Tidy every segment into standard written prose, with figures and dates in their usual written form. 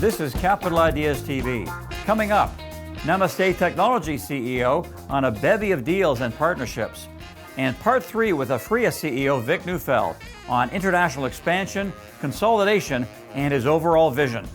This is Capital Ideas TV. Coming up, Namaste Technologies CEO on a bevy of deals and partnerships. And part 3 with Aphria CEO Vic Neufeld on international expansion, consolidation, and his overall vision.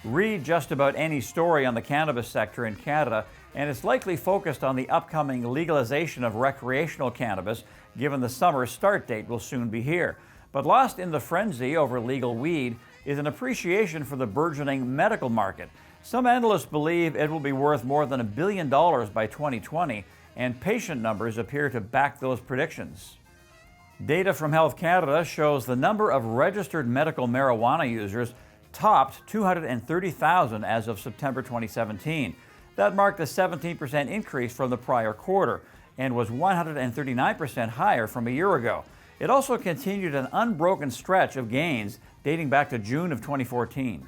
Read just about any story on the cannabis sector in Canada, and it's likely focused on the upcoming legalization of recreational cannabis, given the summer start date will soon be here. But lost in the frenzy over legal weed is an appreciation for the burgeoning medical market. Some analysts believe it will be worth more than $1 billion by 2020, and patient numbers appear to back those predictions. Data from Health Canada shows the number of registered medical marijuana users topped 230,000 as of September 2017. That marked a 17% increase from the prior quarter and was 139% higher from a year ago. It also continued an unbroken stretch of gains dating back to June of 2014.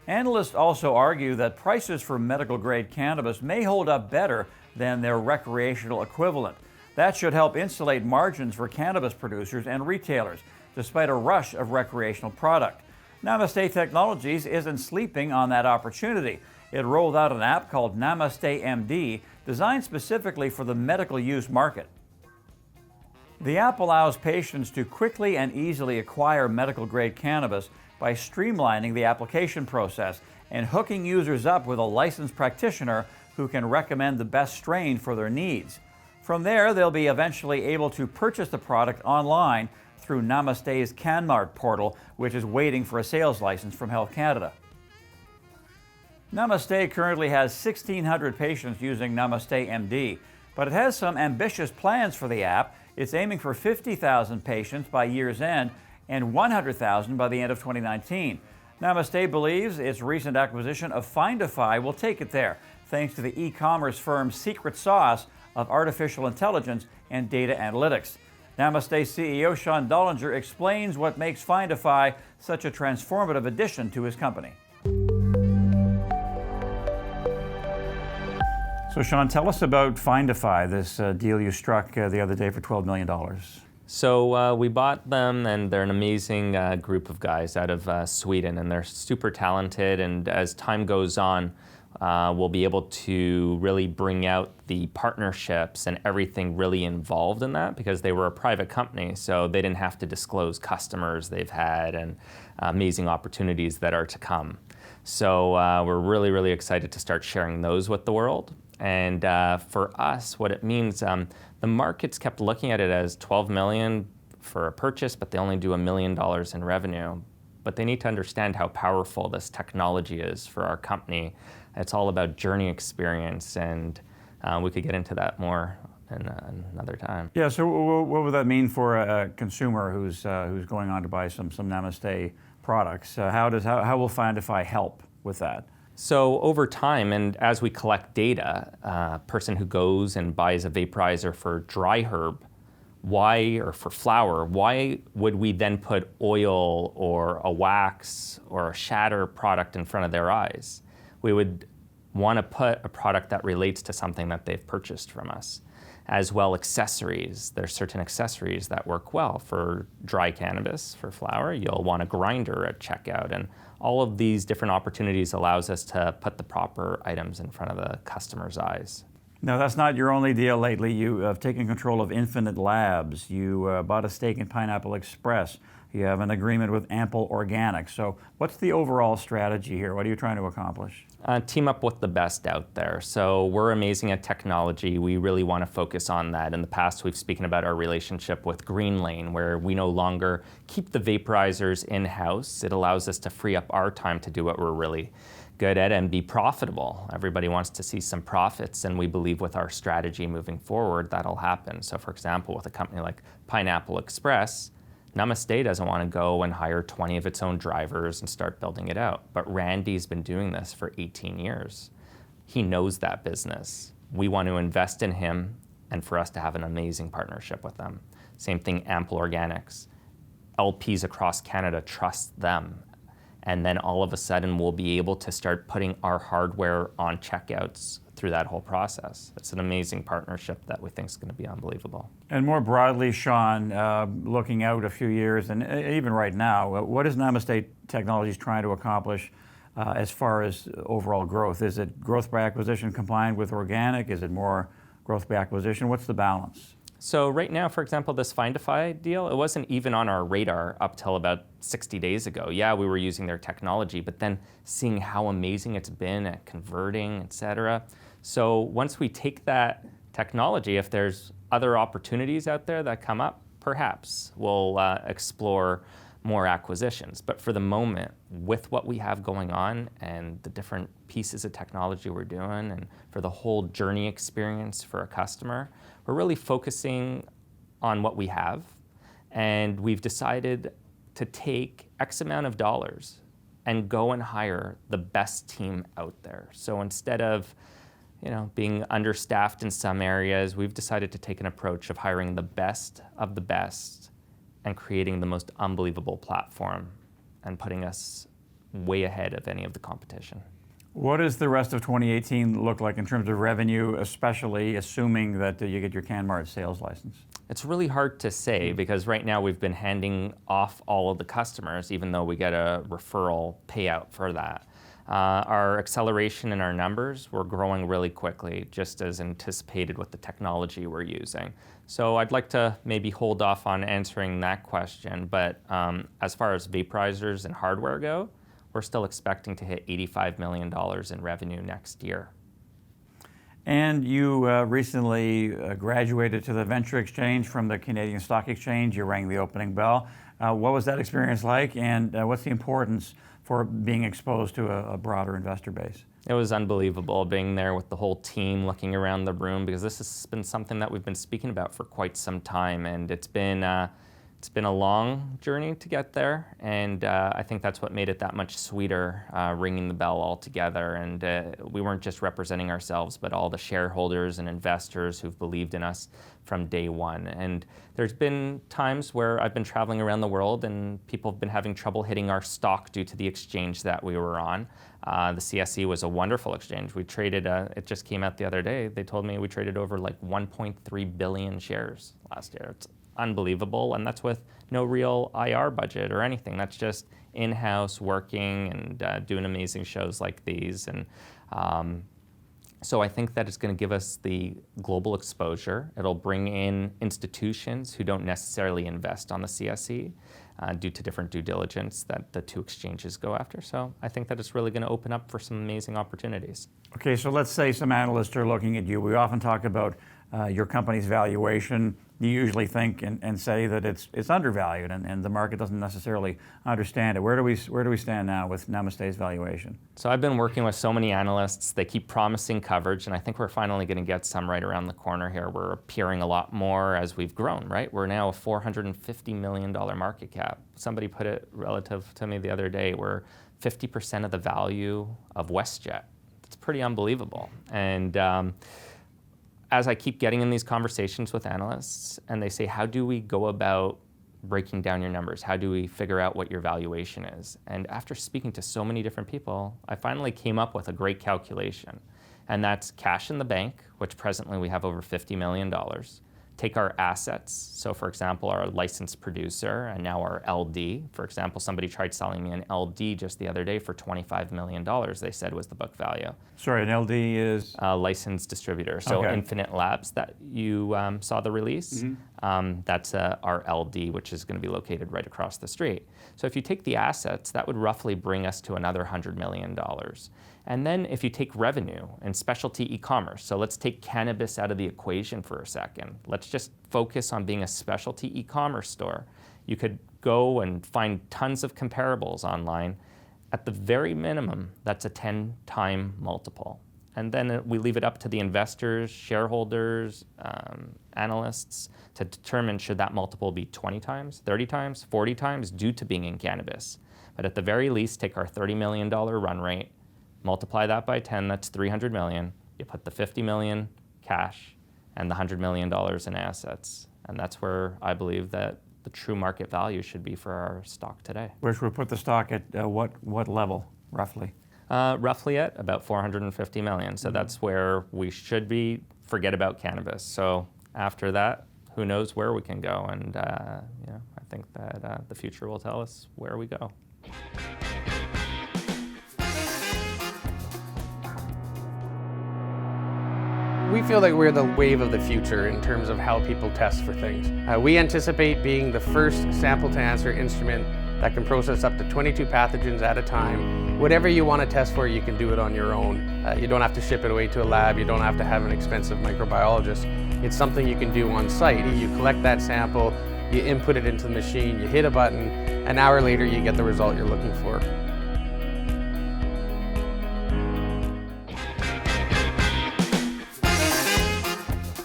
Analysts also argue that prices for medical-grade cannabis may hold up better than their recreational equivalent. That should help insulate margins for cannabis producers and retailers, despite a rush of recreational product. Namaste Technologies isn't sleeping on that opportunity. It rolled out an app called Namaste MD, designed specifically for the medical use market. The app allows patients to quickly and easily acquire medical-grade cannabis by streamlining the application process and hooking users up with a licensed practitioner who can recommend the best strain for their needs. From there, they'll be eventually able to purchase the product online through Namaste's CanMart portal, which is waiting for a sales license from Health Canada. Namaste currently has 1,600 patients using Namaste MD, but it has some ambitious plans for the app. It's aiming for 50,000 patients by year's end and 100,000 by the end of 2019. Namaste believes its recent acquisition of Findefi will take it there, thanks to the e-commerce firm's secret sauce of artificial intelligence and data analytics. Namaste CEO Sean Dollinger explains what makes Findefi such a transformative addition to his company. So Sean, tell us about Findefi, this deal you struck the other day for $12 million. So we bought them, and they're an amazing group of guys out of Sweden, and they're super talented, and as time goes on, we'll be able to really bring out the partnerships and everything really involved in that, because they were a private company, so they didn't have to disclose customers they've had and amazing opportunities that are to come. So we're really, really excited to start sharing those with the world. And for us, what it means, the market's kept looking at it as $12 million for a purchase, but they only do $1 million in revenue. But they need to understand how powerful this technology is for our company. It's all about journey experience, and we could get into that more in another time. Yeah, so what would that mean for a consumer who's going on to buy some Namaste products? How will Findefi help with that? So over time, and as we collect data, a person who goes and buys a vaporizer for dry herb, or for flower, why would we then put oil or a wax or a shatter product in front of their eyes? We would want to put a product that relates to something that they've purchased from us. As well, accessories. There's certain accessories that work well. For dry cannabis, for flower, you'll want a grinder at checkout, and all of these different opportunities allows us to put the proper items in front of the customer's eyes. Now, that's not your only deal lately. You have taken control of Infinite Labs. You bought a stake in Pineapple Express. You have an agreement with Ample Organics. So what's the overall strategy here? What are you trying to accomplish? Team up with the best out there. So we're amazing at technology. We really want to focus on that. In the past, we've spoken about our relationship with Green Lane, where we no longer keep the vaporizers in-house. It allows us to free up our time to do what we're really good at and be profitable. Everybody wants to see some profits, and we believe with our strategy moving forward, that'll happen. So for example, with a company like Pineapple Express, Namaste doesn't want to go and hire 20 of its own drivers and start building it out. But Randy's been doing this for 18 years. He knows that business. We want to invest in him and for us to have an amazing partnership with them. Same thing, Ample Organics. LPs across Canada trust them. And then all of a sudden we'll be able to start putting our hardware on checkouts through that whole process. It's an amazing partnership that we think is going to be unbelievable. And more broadly, Sean, looking out a few years, and even right now, what is Namaste Technologies trying to accomplish as far as overall growth? Is it growth by acquisition combined with organic? Is it more growth by acquisition? What's the balance? So right now, for example, this Findefi deal, it wasn't even on our radar up till about 60 days ago. Yeah, we were using their technology, but then seeing how amazing it's been at converting, et cetera. So once we take that technology, if there's other opportunities out there that come up, perhaps we'll explore more acquisitions. But for the moment, with what we have going on and the different pieces of technology we're doing, and for the whole journey experience for a customer, we're really focusing on what we have. And we've decided to take X amount of dollars and go and hire the best team out there. So instead of being understaffed in some areas, we've decided to take an approach of hiring the best of the best and creating the most unbelievable platform and putting us way ahead of any of the competition. What does the rest of 2018 look like in terms of revenue, especially assuming that you get your CanMart sales license? It's really hard to say because right now we've been handing off all of the customers, even though we get a referral payout for that. Our acceleration in our numbers, we're growing really quickly, just as anticipated with the technology we're using. So I'd like to maybe hold off on answering that question, but as far as vaporizers and hardware go, we're still expecting to hit $85 million in revenue next year. And you recently graduated to the Venture Exchange from the Canadian Stock Exchange. You rang the opening bell. What was that experience like, and what's the importance for being exposed to a broader investor base? It was unbelievable being there with the whole team, looking around the room, because this has been something that we've been speaking about for quite some time, and it's been a long journey to get there, and I think that's what made it that much sweeter, ringing the bell all together. And we weren't just representing ourselves, but all the shareholders and investors who've believed in us from day one. And there's been times where I've been traveling around the world and people have been having trouble hitting our stock due to the exchange that we were on. The CSE was a wonderful exchange. We traded, it just came out the other day, they told me we traded over like 1.3 billion shares last year. It's unbelievable, and that's with no real IR budget or anything. That's just in-house working and doing amazing shows like these. And so I think that it's going to give us the global exposure. It'll bring in institutions who don't necessarily invest on the CSE due to different due diligence that the two exchanges go after. So I think that it's really going to open up for some amazing opportunities. Okay, so let's say some analysts are looking at you. We often talk about your company's valuation. You usually think and say that it's undervalued, and the market doesn't necessarily understand it. Where do we stand now with Namaste's valuation? So I've been working with so many analysts. They keep promising coverage, and I think we're finally going to get some right around the corner here. We're appearing a lot more as we've grown, right? We're now a $450 million market cap. Somebody put it relative to me the other day, we're 50% of the value of WestJet. That's pretty unbelievable. And as I keep getting in these conversations with analysts, and they say, how do we go about breaking down your numbers? How do we figure out what your valuation is? And after speaking to so many different people, I finally came up with a great calculation. And that's cash in the bank, which presently we have over $50 million. Take our assets, so for example, our licensed producer and now our LD. For example, somebody tried selling me an LD just the other day for $25 million, they said was the book value. Sorry, an LD is? Licensed distributor. So okay. Infinite Labs that you saw the release, that's our LD, which is going to be located right across the street. So if you take the assets, that would roughly bring us to another $100 million. And then if you take revenue and specialty e-commerce, so let's take cannabis out of the equation for a second. Let's just focus on being a specialty e-commerce store. You could go and find tons of comparables online. At the very minimum, that's a 10-time multiple. And then we leave it up to the investors, shareholders, analysts to determine should that multiple be 20 times, 30 times, 40 times due to being in cannabis. But at the very least, take our $30 million run rate, multiply that by 10, that's $300 million. You put the $50 million cash and the $100 million in assets. And that's where I believe that the true market value should be for our stock today. Which would put the stock at what level, roughly? roughly at about 450 million. So that's where we should be. Forget about cannabis. So after that, who knows where we can go? And you know, I think that the future will tell us where we go. We feel like we're the wave of the future in terms of how people test for things. We anticipate being the first sample-to-answer instrument that can process up to 22 pathogens at a time. Whatever you want to test for, you can do it on your own. You don't have to ship it away to a lab. You don't have to have an expensive microbiologist. It's something you can do on site. You collect that sample, you input it into the machine, you hit a button, an hour later you get the result you're looking for.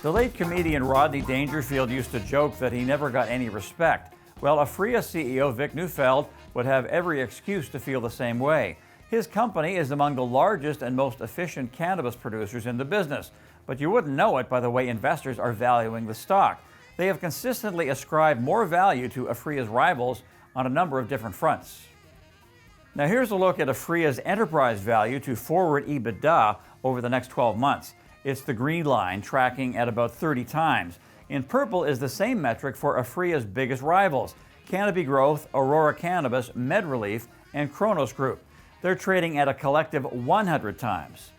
The late comedian Rodney Dangerfield used to joke that he never got any respect. Well, Aphria CEO Vic Neufeld would have every excuse to feel the same way. His company is among the largest and most efficient cannabis producers in the business, but you wouldn't know it by the way investors are valuing the stock. They have consistently ascribed more value to Aphria's rivals on a number of different fronts. Now here's a look at Aphria's enterprise value to forward EBITDA over the next 12 months. It's the green line, tracking at about 30 times. In purple is the same metric for Aphria's biggest rivals, Canopy Growth, Aurora Cannabis, MedRelief, and Kronos Group. They're trading at a collective 100 times.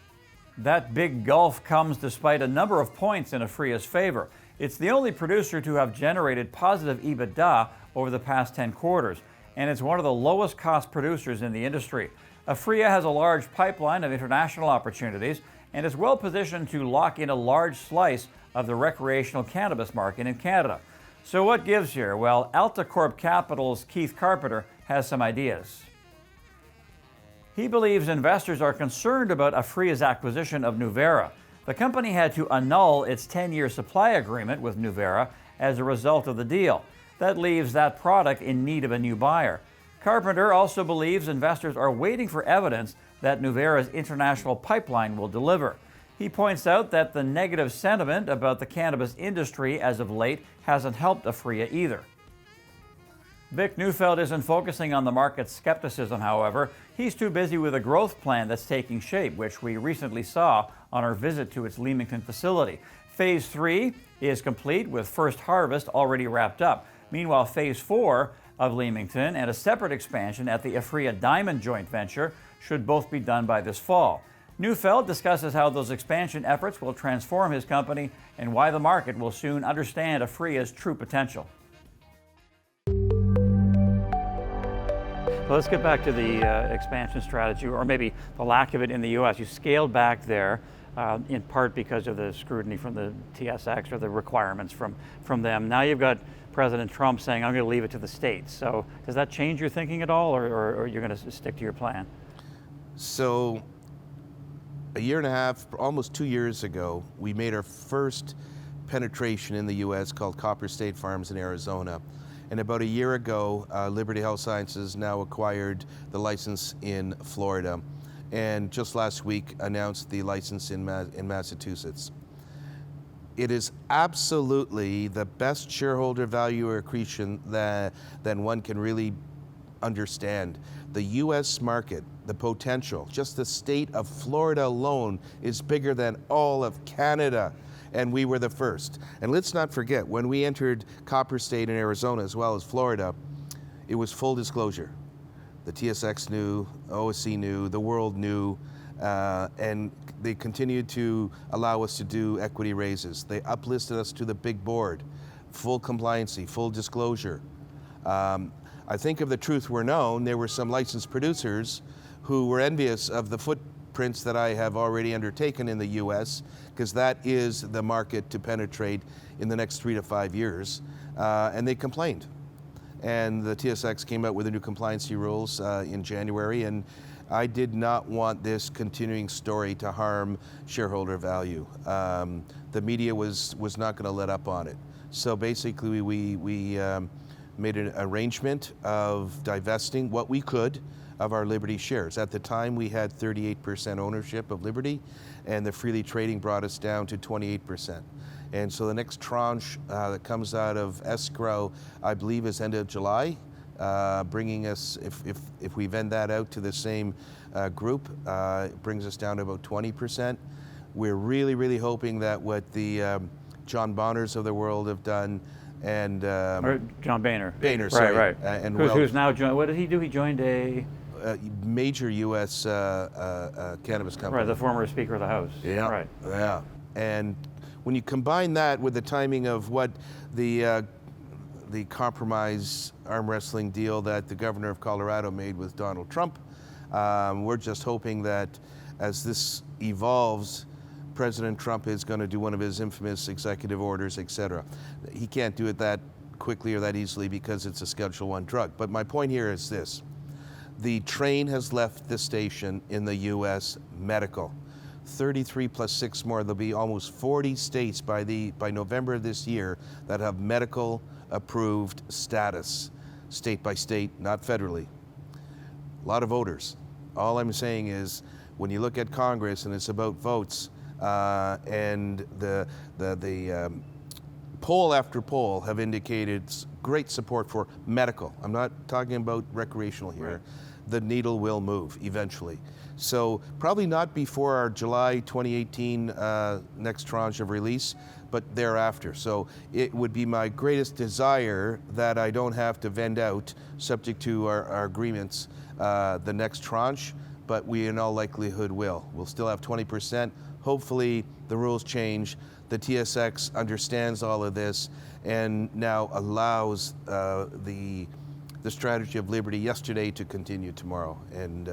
That big gulf comes despite a number of points in Aphria's favor. It's the only producer to have generated positive EBITDA over the past 10 quarters, and it's one of the lowest cost producers in the industry. Aphria has a large pipeline of international opportunities and is well positioned to lock in a large slice of the recreational cannabis market in Canada. So what gives here? Well, AltaCorp Capital's Keith Carpenter has some ideas. He believes investors are concerned about Aphria's acquisition of Nuvera. The company had to annul its 10-year supply agreement with Nuvera as a result of the deal. That leaves that product in need of a new buyer. Carpenter also believes investors are waiting for evidence that Nuvera's international pipeline will deliver. He points out that the negative sentiment about the cannabis industry as of late hasn't helped Aphria either. Vic Neufeld isn't focusing on the market's skepticism, however. He's too busy with a growth plan that's taking shape, which we recently saw on our visit to its Leamington facility. Phase 3 is complete with first harvest already wrapped up. Meanwhile, Phase 4 of Leamington and a separate expansion at the Aphria Diamond joint venture should both be done by this fall. Neufeld discusses how those expansion efforts will transform his company and why the market will soon understand Aphria's true potential. So let's get back to the expansion strategy, or maybe the lack of it in the U.S. You scaled back there in part because of the scrutiny from the TSX or the requirements from them. Now you've got President Trump saying, I'm going to leave it to the states. So does that change your thinking at all, or you're going to stick to your plan? So a year and a half, almost 2 years ago, we made our first penetration in the U.S. called Copper State Farms in Arizona. And about a year ago, Liberty Health Sciences now acquired the license in Florida, and just last week announced the license in Massachusetts. It is absolutely the best shareholder value accretion than one can really understand. The U.S. market, the potential, just the state of Florida alone is bigger than all of Canada. And we were the first. And let's not forget, when we entered Copper State in Arizona as well as Florida, it was full disclosure. The TSX knew, OSC knew, the world knew, and they continued to allow us to do equity raises. They uplisted us to the big board, full compliancy, full disclosure. I think if the truth were known, there were some licensed producers who were envious of the footprints that I have already undertaken in the US, because that is the market to penetrate in the next 3 to 5 years, and they complained. And the TSX came out with the new compliancy rules in January, and I did not want this continuing story to harm shareholder value. The media was not going to let up on it. So basically we made an arrangement of divesting what we could of our Liberty shares. At the time, we had 38% ownership of Liberty, and the freely trading brought us down to 28%. And so the next tranche that comes out of escrow, I believe, is end of July, bringing us, if we vend that out to the same group, it brings us down to about 20%. We're really hoping that what the John Bonners of the world have done, and or John Boehner. Boehner, sorry, right. And who's now joined? What did he do? He joined a major U.S. cannabis company. right, the former Speaker of the House. Yeah, right. Yeah, and when you combine that with the timing of what the compromise arm wrestling deal that the governor of Colorado made with Donald Trump, we're just hoping that as this evolves, President Trump is going to do one of his infamous executive orders, etc. He can't do it that quickly or that easily because it's a Schedule I drug. But my point here is this. The train has left the station in the U.S. medical. 33 plus 6 more. There'll be almost 40 states by November of this year that have medical approved status, state by state, not federally. A lot of voters. All I'm saying is when you look at Congress and it's about votes, and the poll after poll have indicated great support for medical. I'm not talking about recreational here. Right. The needle will move eventually. So probably not before our July 2018 next tranche of release, but thereafter. So it would be my greatest desire that I don't have to vend out, subject to our agreements, the next tranche, but we in all likelihood will. We'll still have 20%. Hopefully the rules change. The TSX understands all of this and now allows the strategy of liberty yesterday to continue tomorrow. And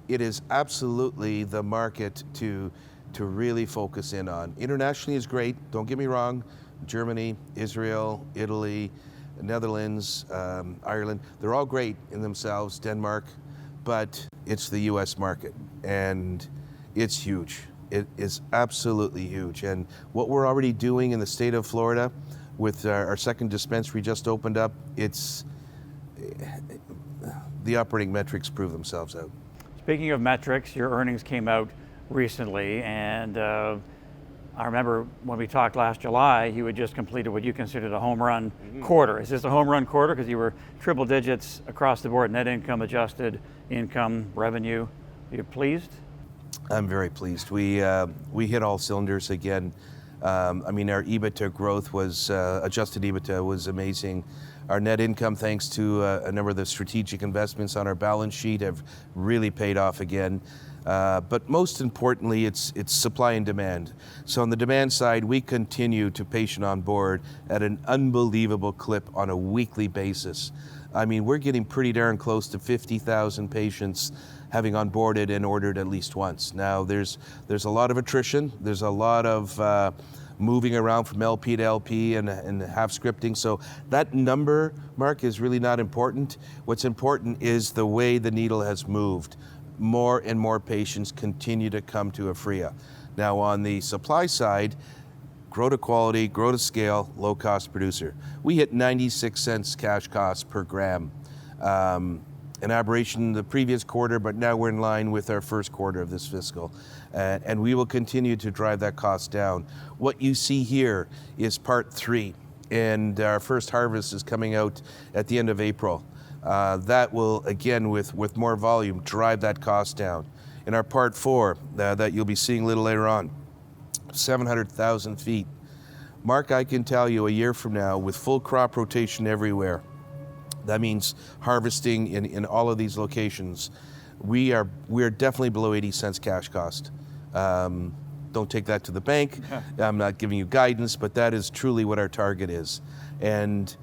it is absolutely the market to really focus in on. Internationally is great, don't get me wrong. Germany, Israel, Italy, Netherlands, Ireland, they're all great in themselves, Denmark, but it's the US market and it's huge. It is absolutely huge. And what we're already doing in the state of Florida with our second dispensary just opened up, the operating metrics prove themselves out. Speaking of metrics, your earnings came out recently, and I remember when we talked last July, you had just completed what you considered a home run quarter. Is this a home run quarter? Because you were triple digits across the board, net income, adjusted income, revenue. Are you pleased? I'm very pleased. We hit all cylinders again. I mean, our EBITDA growth was, adjusted EBITDA was amazing. Our net income, thanks to a number of the strategic investments on our balance sheet, have really paid off again. But most importantly, it's supply and demand. So on the demand side, we continue to patient on board at an unbelievable clip on a weekly basis. I mean, we're getting pretty darn close to 50,000 patients having onboarded and ordered at least once. Now, there's a lot of attrition. There's a lot of moving around from LP to LP and half scripting. So that number, Mark, is really not important. What's important is the way the needle has moved. More and more patients continue to come to Aphria. Now, on the supply side, grow to quality, grow to scale, low cost producer. We hit 96 cents cash cost per gram. An aberration the previous quarter, but now we're in line with our first quarter of this fiscal. And we will continue to drive that cost down. What you see here is part 3, and our first harvest is coming out at the end of April. That will, again, with more volume, drive that cost down. In our part 4, that you'll be seeing a little later on, 700,000 feet. Mark, I can tell you a year from now, with full crop rotation everywhere, that means harvesting in all of these locations, we are definitely below 80 cents cash cost. Don't take that to the bank. I'm not giving you guidance, but that is truly what our target is. And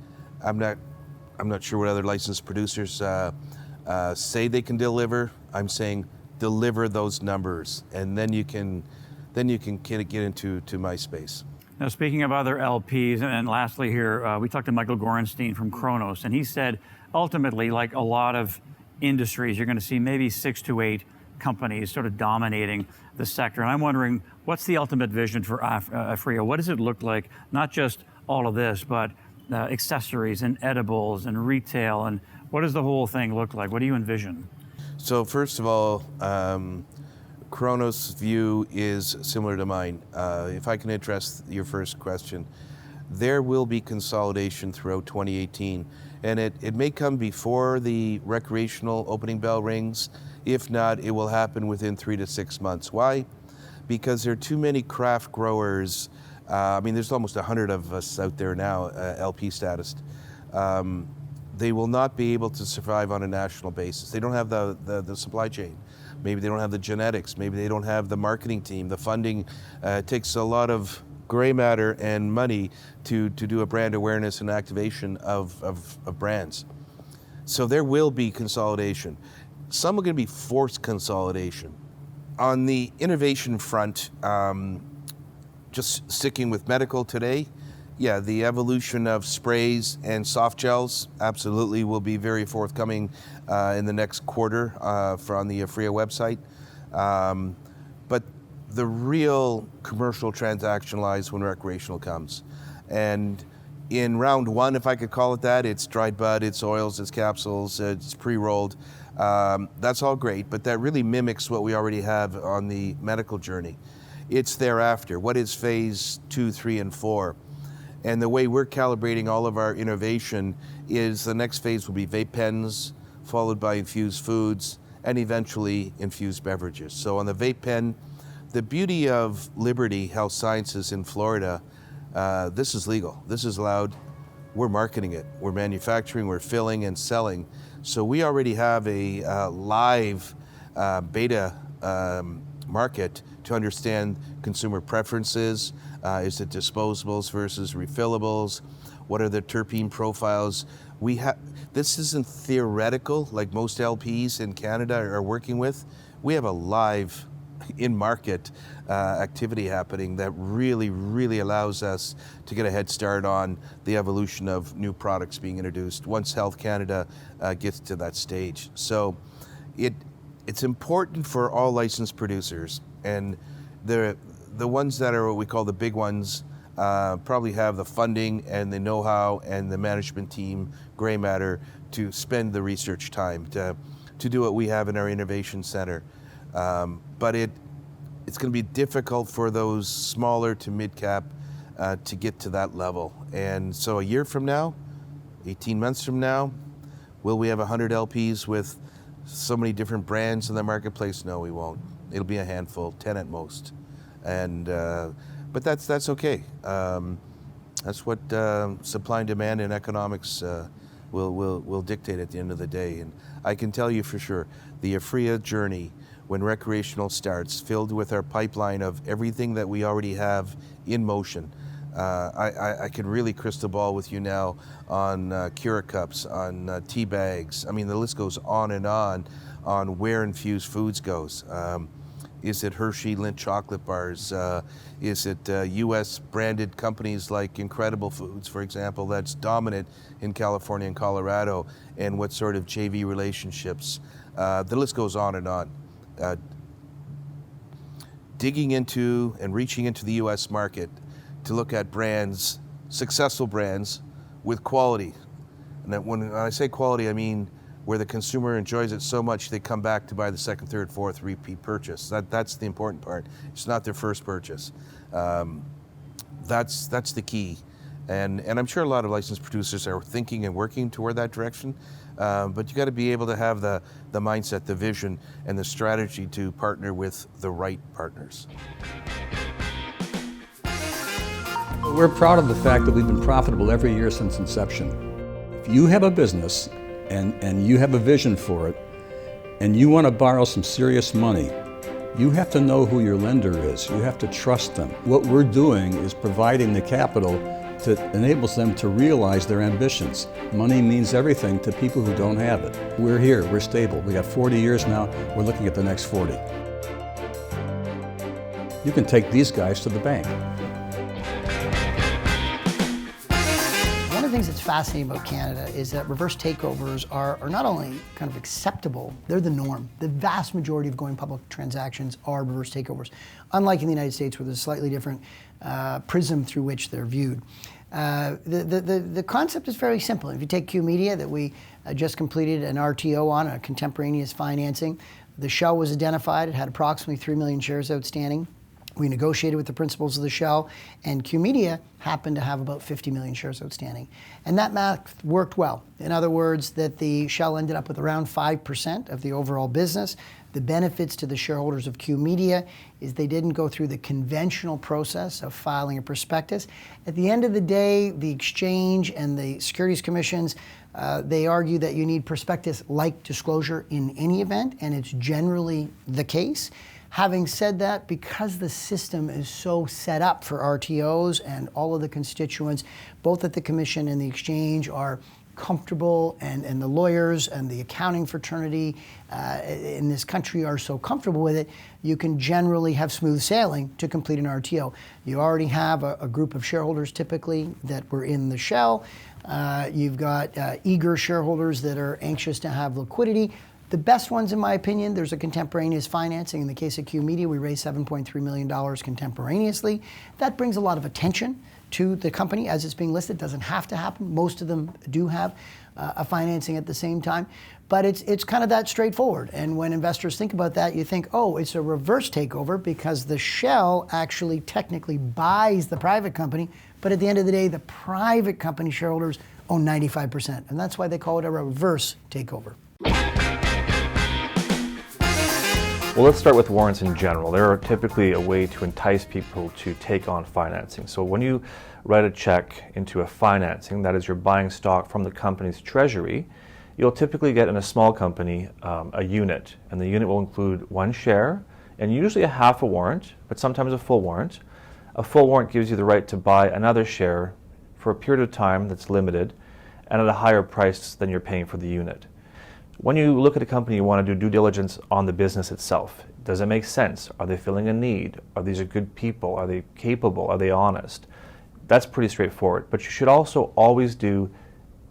I'm not sure what other licensed producers say they can deliver. I'm saying deliver those numbers, and then you can get into my space. Now, speaking of other LPs, and lastly here, we talked to Michael Gorenstein from Kronos, and he said, ultimately, like a lot of industries, you're going to see maybe 6 to 8 companies sort of dominating the sector. And I'm wondering, what's the ultimate vision for Aphria? What does it look like? Not just all of this, but accessories and edibles and retail, and what does the whole thing look like? What do you envision? So first of all, Kronos' view is similar to mine. If I can address your first question, there will be consolidation throughout 2018. And it may come before the recreational opening bell rings. If not, it will happen within 3 to 6 months. Why? Because there are too many craft growers. There's almost 100 of us out there now, LP status. They will not be able to survive on a national basis. They don't have the supply chain. Maybe they don't have the genetics. Maybe they don't have the marketing team, the funding. It takes a lot of gray matter and money to do a brand awareness and activation of brands. So there will be consolidation. Some are going to be forced consolidation. On the innovation front, just sticking with medical today, yeah, the evolution of sprays and soft gels absolutely will be very forthcoming in the next quarter on the Aphria website. But the real commercial transaction lies when recreational comes. And in round one, if I could call it that, it's dried bud, it's oils, it's capsules, it's pre-rolled. That's all great, but that really mimics what we already have on the medical journey. It's thereafter. What is phase 2, 3, and 4? And the way we're calibrating all of our innovation is the next phase will be vape pens, followed by infused foods, and eventually infused beverages. So on the vape pen, the beauty of Liberty Health Sciences in Florida, this is legal, this is allowed. We're marketing it, we're manufacturing, we're filling and selling. So we already have a live beta market to understand consumer preferences. Is it disposables versus refillables? What are the terpene profiles? This isn't theoretical like most LPs in Canada are working with. We have a live in-market activity happening that really, really allows us to get a head start on the evolution of new products being introduced once Health Canada gets to that stage. So it's important for all licensed producers, and the ones that are what we call the big ones probably have the funding and the know-how and the management team, gray matter, to spend the research time to do what we have in our innovation center. But it's going to be difficult for those smaller to mid-cap to get to that level. And so a year from now, 18 months from now, will we have 100 LPs with so many different brands in the marketplace? No, we won't. It'll be a handful, 10 at most. And but that's okay. That's what supply and demand and economics will dictate at the end of the day. And I can tell you for sure, the Aphria journey, when recreational starts, filled with our pipeline of everything that we already have in motion. I can really crystal ball with you now on Cura cups, on tea bags. I mean, the list goes on where infused foods goes. Is it Hershey Lindt chocolate bars? Is it U.S. branded companies like Incredible Foods, for example, that's dominant in California and Colorado, and what sort of JV relationships? The list goes on and on. Digging into and reaching into the U.S. market to look at brands, successful brands with quality. And when I say quality, I mean where the consumer enjoys it so much they come back to buy the second, third, fourth repeat purchase. That's the important part. It's not their first purchase. That's the key. And I'm sure a lot of licensed producers are thinking and working toward that direction. But you got to be able to have the mindset, the vision, and the strategy to partner with the right partners. We're proud of the fact that we've been profitable every year since inception. If you have a business and you have a vision for it, and you want to borrow some serious money, you have to know who your lender is. You have to trust them. What we're doing is providing the capital that enables them to realize their ambitions. Money means everything to people who don't have it. We're here, we're stable. We got 40 years now, we're looking at the next 40. You can take these guys to the bank. One of the things that's fascinating about Canada is that reverse takeovers are not only kind of acceptable, they're the norm. The vast majority of going public transactions are reverse takeovers, unlike in the United States where there's a slightly different prism through which they're viewed. The concept is fairly simple. If you take QYOU Media that we just completed an RTO on, a contemporaneous financing, the shell was identified. It had approximately 3 million shares outstanding. We negotiated with the principals of the Shell, and QYOU Media happened to have about 50 million shares outstanding. And that math worked well. In other words, that the Shell ended up with around 5% of the overall business. The benefits to the shareholders of QYOU Media is they didn't go through the conventional process of filing a prospectus. At the end of the day, the exchange and the securities commissions, they argue that you need prospectus-like disclosure in any event, and it's generally the case. Having said that, because the system is so set up for RTOs and all of the constituents, both at the commission and the exchange, are comfortable, and the lawyers and the accounting fraternity in this country are so comfortable with it, you can generally have smooth sailing to complete an RTO. You already have a group of shareholders typically that were in the Shell. You've got eager shareholders that are anxious to have liquidity. The best ones, in my opinion, there's a contemporaneous financing. In the case of QYOU Media, we raised $7.3 million contemporaneously. That brings a lot of attention to the company as it's being listed. It doesn't have to happen. Most of them do have a financing at the same time. But it's kind of that straightforward. And when investors think about that, you think, oh, it's a reverse takeover because the Shell actually technically buys the private company. But at the end of the day, the private company shareholders own 95%. And that's why they call it a reverse takeover. Well, let's start with warrants in general. They're typically a way to entice people to take on financing. So when you write a check into a financing, that is, you're buying stock from the company's treasury, you'll typically get in a small company a unit, and the unit will include one share and usually a half a warrant, but sometimes a full warrant. A full warrant gives you the right to buy another share for a period of time that's limited and at a higher price than you're paying for the unit. When you look at a company, you want to do due diligence on the business itself. Does it make sense? Are they filling a need? Are these good people? Are they capable? Are they honest? That's pretty straightforward. But you should also always do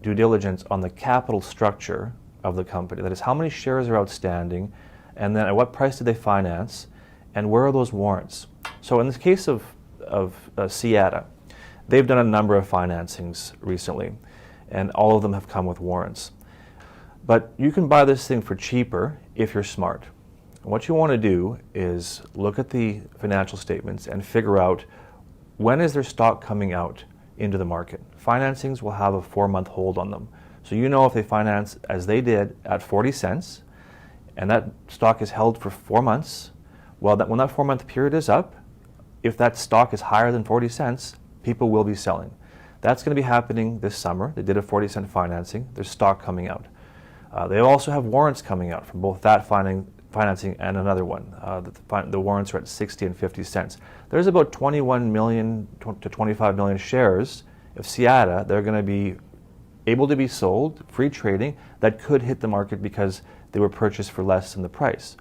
due diligence on the capital structure of the company. That is, how many shares are outstanding, and then at what price did they finance, and where are those warrants? So in this case of Seattle, they've done a number of financings recently, and all of them have come with warrants. But you can buy this thing for cheaper if you're smart. What you want to do is look at the financial statements and figure out when is their stock coming out into the market. Financings will have a 4-month hold on them. So you know if they finance as they did at 40 cents and that stock is held for 4 months, well, when that 4-month period is up, if that stock is higher than 40 cents, people will be selling. That's going to be happening this summer. They did a 40-cent financing. There's stock coming out. They also have warrants coming out from both that financing and another one. The warrants are at 60 and 50 cents. There's about 21 million to 25 million shares of Seattle. They're going to be able to be sold, free trading, that could hit the market because they were purchased for less than the price.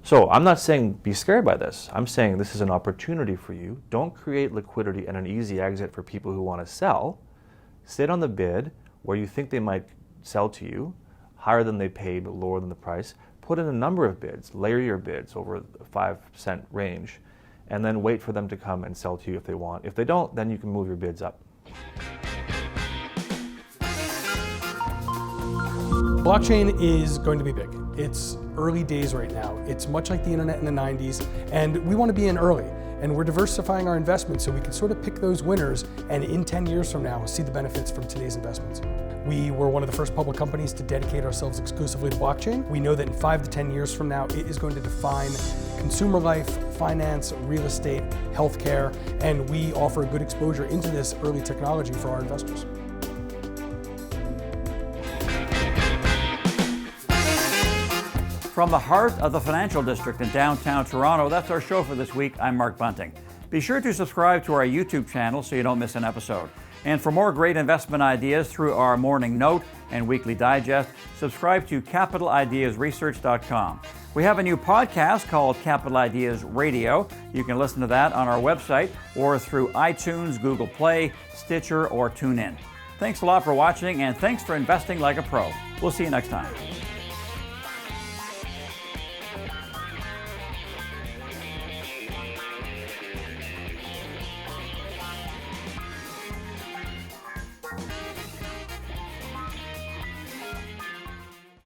So I'm not saying be scared by this. I'm saying this is an opportunity for you. Don't create liquidity and an easy exit for people who want to sell. Sit on the bid where you think they might sell to you, higher than they paid but lower than the price. Put in a number of bids, layer your bids over a 5% range, and then wait for them to come and sell to you if they want. If they don't, then you can move your bids up. Blockchain is going to be big. It's early days right now. It's much like the internet in the 90s, and we want to be in early. And we're diversifying our investments so we can sort of pick those winners and in 10 years from now see the benefits from today's investments. We were one of the first public companies to dedicate ourselves exclusively to blockchain. We know that in 5 to 10 years from now, it is going to define consumer life, finance, real estate, healthcare, and we offer a good exposure into this early technology for our investors. From the heart of the financial district in downtown Toronto, that's our show for this week. I'm Mark Bunting. Be sure to subscribe to our YouTube channel so you don't miss an episode. And for more great investment ideas through our morning note and weekly digest, subscribe to capitalideasresearch.com. We have a new podcast called Capital Ideas Radio. You can listen to that on our website or through iTunes, Google Play, Stitcher, or TuneIn. Thanks a lot for watching, and thanks for investing like a pro. We'll see you next time.